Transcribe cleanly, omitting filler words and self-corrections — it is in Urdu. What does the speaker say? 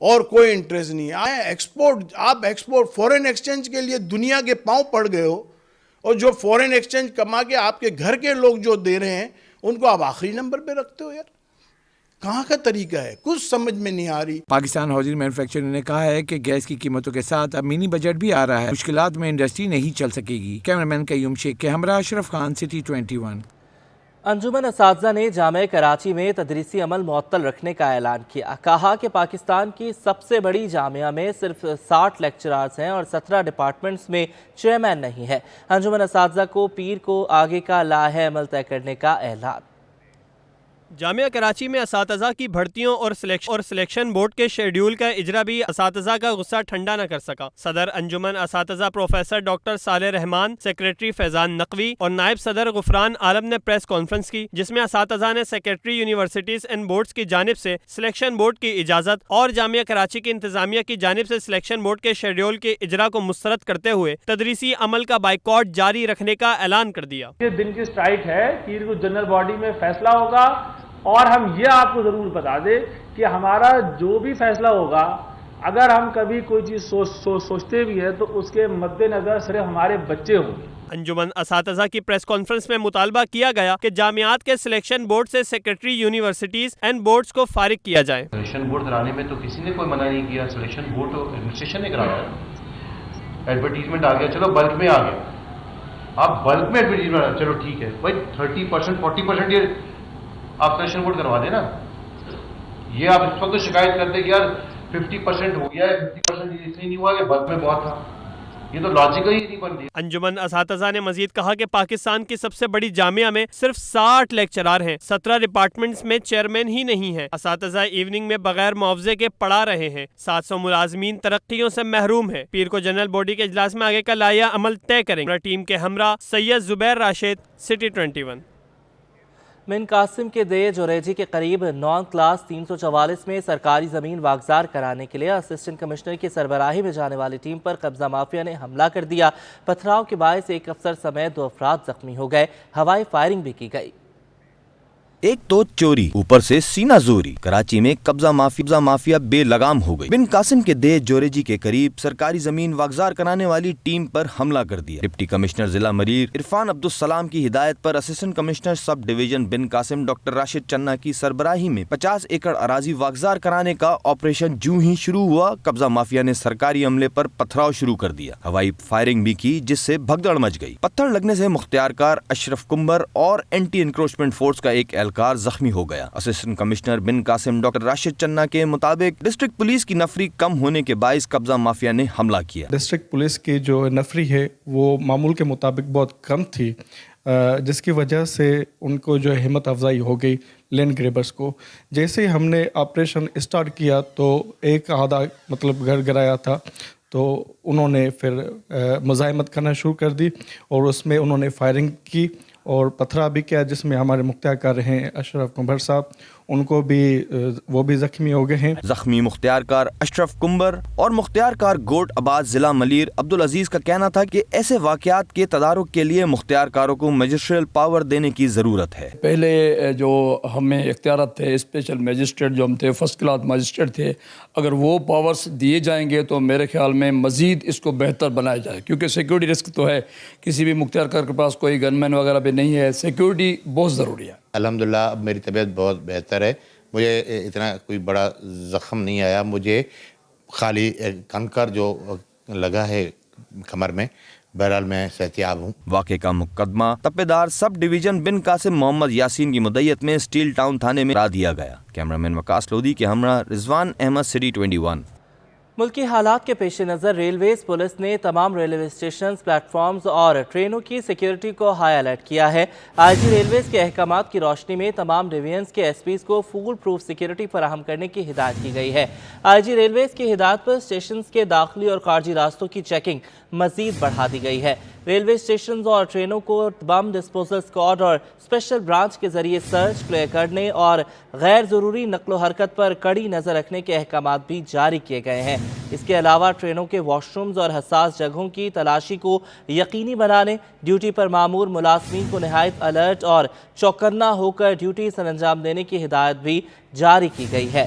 اور کوئی انٹرسٹ نہیں ہے. آپ ایکسپورٹ فورن ایکسچینج کے لیے دنیا کے پاؤں پڑ گئے ہو, اور جو فورن ایکسچینج کما کے آپ کے گھر کے لوگ جو دے رہے ہیں ان کو آپ آخری نمبر پہ رکھتے ہو. یار کہاں کا طریقہ ہے, کچھ سمجھ میں نہیں آ رہی. پاکستان ہاؤسنگ مینوفیکچرنگ نے کہا ہے کہ گیس کی قیمتوں کے ساتھ اب منی بجٹ بھی آ رہا ہے. مشکلات میں انڈسٹری نہیں چل سکے گی. کیمرامین قیوم شیخ کے ہمراہ اشرف خان, سٹی 21. انجمن اساتذہ نے جامعہ کراچی میں تدریسی عمل معطل رکھنے کا اعلان کیا. کہا کہ پاکستان کی سب سے بڑی جامعہ میں صرف 60 لیکچرارز ہیں اور 17 ڈپارٹمنٹس میں چیئرمین نہیں ہے. انجمن اساتذہ کو پیر کو آگے کا لائحہ عمل طے کرنے کا اعلان. جامعہ کراچی میں اساتذہ کی بھرتیوں اور سلیکشن بورڈ کے شیڈیول کا اجرا بھی اساتذہ کا غصہ ٹھنڈا نہ کر سکا. صدر انجمن اساتذہ پروفیسر ڈاکٹر صالح رحمان, سیکریٹری فیضان نقوی اور نائب صدر غفران عالم نے پریس کانفرنس کی, جس میں اساتذہ نے سیکریٹری یونیورسٹیز اینڈ بورڈز کی جانب سے سلیکشن بورڈ کی اجازت اور جامعہ کراچی کی انتظامیہ کی جانب سے سلیکشن بورڈ کے شیڈیول کے اجرا کو مسترد کرتے ہوئے تدریسی عمل کا بائیکاٹ جاری رکھنے کا اعلان کر دیا. یہ دن کی اسٹرائک ہے, پیر کو جنرل باڈی میں فیصلہ ہوگا, اور ہم یہ آپ کو ضرور بتا دیں کہ ہمارا جو بھی فیصلہ ہوگا, اگر ہم کبھی کوئی چیز سوچتے بھی ہیں تو اس کے مد نظر صرف ہمارے بچے ہوں گے. انجمن اساتذہ کی پریس کانفرنس میں مطالبہ کیا گیا کہ جامعات کے سلیکشن بورڈ سے سیکریٹری یونیورسٹیز اینڈ بورڈز کو فارغ کیا جائے. سلیکشن بورڈ کرانے میں تو کسی نے کوئی منع نہیں کیا, سلیکشن بورڈ تو ایڈمنسٹریشن نے کرایا. ایڈورٹیزمنٹ آ گیا, چلو بلک میں آ گیا, آپ بلک میں ایڈورٹیزمنٹ, چلو ٹھیک ہے بھائی 30% 40% یہ آپ سلیکشن بورڈ کروا دیں نا. یہ آپ اس وقت شکایت کرتے کہ یار 50% ہو گیا ہے, 50% اس لیے نہیں ہوا کہ بلک میں بہت تھا. یہ تو لاجک ہی نہیں بنتی. انجمن اساتذہ نے مزید کہا کہ پاکستان کی سب سے بڑی جامعہ میں صرف 60 لیکچرار ہیں, 17 ڈپارٹمنٹس میں چیئرمین ہی نہیں ہیں. اساتذہ ایوننگ میں بغیر معاوضے کے پڑھا رہے ہیں. 700 ملازمین ترقیوں سے محروم ہیں. پیر کو جنرل باڈی کے اجلاس میں آگے کا لائحہ عمل طے کریں. ٹیم کے ہمراہ سید زبیر راشد, سٹی 21. من قاسم کے دے جوریجی کے قریب 9 کلاس 344 میں سرکاری زمین واگزار کرانے کے لیے اسسٹنٹ کمشنر کی سربراہی میں جانے والی ٹیم پر قبضہ مافیا نے حملہ کر دیا. پتھراؤ کے باعث ایک افسر سمیت 2 افراد زخمی ہو گئے. ہوائی فائرنگ بھی کی گئی. ایک تو چوری, اوپر سے سینہ زوری. کراچی میں قبضہ مافیا بے لگام ہو گئی. بن قاسم کے دے جوریجی کے قریب سرکاری زمین واگزار کرانے والی ٹیم پر حملہ کر دیا. ڈپٹی کمشنر ضلع مریر عرفان عبدالسلام کی ہدایت پر اسسٹنٹ کمشنر سب ڈویژن بن قاسم ڈاکٹر راشد چنہ کی سربراہی میں 50 ایکڑ اراضی واگزار کرانے کا آپریشن جوں ہی شروع ہوا, قبضہ مافیا نے سرکاری عملے پر پتھراؤ شروع کر دیا. ہوائی فائرنگ بھی کی جس سے بھگدڑ مچ گئی. پتھر لگنے سے مختار کار اشرف کمبر اور اینٹی انکروچمنٹ فورس کا ایک اہلکار زخمی ہو گیا. اسسٹنٹ کمشنر بن قاسم ڈاکٹر راشد چنہ کے مطابق ڈسٹرکٹ پولیس کی نفری کم ہونے کے باعث قبضہ مافیا نے حملہ کیا. ڈسٹرکٹ پولیس کی جو نفری ہے وہ معمول کے مطابق بہت کم تھی, جس کی وجہ سے ان کو جو ہمت افزائی ہو گئی لینڈ گریبرز کو. جیسے ہم نے آپریشن اسٹارٹ کیا تو ایک آدھا گھر گرایا تھا, تو انہوں نے پھر مزاحمت کرنا شروع کر دی اور اس میں انہوں نے فائرنگ کی اور پتھرا بھی کیا, جس میں ہمارے مختار کار ہیں اشرف کمبر صاحب, ان کو بھی وہ بھی زخمی ہو گئے ہیں. زخمی مختار کار اشرف کمبر اور مختار کار گوٹ آباد ضلع ملیر عبدالعزیز کا کہنا تھا کہ ایسے واقعات کے تدارک کے لیے مختار کاروں کو میجسٹریل پاور دینے کی ضرورت ہے. پہلے جو ہمیں اختیارات تھے, اسپیشل میجسٹریٹ جو ہم تھے, فرسٹ کلاس میجسٹریٹ تھے, اگر وہ پاورز دیے جائیں گے تو میرے خیال میں مزید اس کو بہتر بنایا جائے, کیونکہ سیکیورٹی رسک تو ہے. کسی بھی مختار کار کے پاس کوئی گن مین وغیرہ بھی نہیں ہے, سیکیورٹی بہت ضروری ہے. الحمدللہ اب میری طبیعت بہت بہتر ہے. مجھے اتنا کوئی بڑا زخم نہیں آیا, مجھے خالی کنکر جو لگا ہے کمر میں. بہرحال میں صحتیاب ہوں. واقعے کا مقدمہ تپیدار سب ڈویژن بن قاسم محمد یاسین کی مدعیت میں اسٹیل ٹاؤن تھانے میں کرا دیا گیا. کیمرامین وقاص لودھی کے ہمراہ رضوان احمد, سٹی 21. ملکی حالات کے پیش نظر ریلویز پولیس نے تمام ریلوے اسٹیشنز, پلیٹ فارمز اور ٹرینوں کی سیکیورٹی کو ہائی الرٹ کیا ہے. آئی جی ریلویز کے احکامات کی روشنی میں تمام ڈویژنز کے ایس پیز کو فول پروف سیکیورٹی فراہم کرنے کی ہدایت کی گئی ہے. آئی جی ریلویز کی ہدایت پر اسٹیشنز کے داخلی اور خارجی راستوں کی چیکنگ مزید بڑھا دی گئی ہے. ریلوے اسٹیشنز اور ٹرینوں کو بم ڈسپوزل اسکواڈ اور اسپیشل برانچ کے ذریعے سرچ کلیئر کرنے اور غیر ضروری نقل و حرکت پر کڑی نظر رکھنے کے احکامات بھی جاری کیے گئے ہیں. اس کے علاوہ ٹرینوں کے واش رومز اور حساس جگہوں کی تلاشی کو یقینی بنانے, ڈیوٹی پر مامور ملازمین کو نہایت الرٹ اور چوکنا ہو کر ڈیوٹی سر انجام دینے کی ہدایت بھی جاری کی گئی ہے.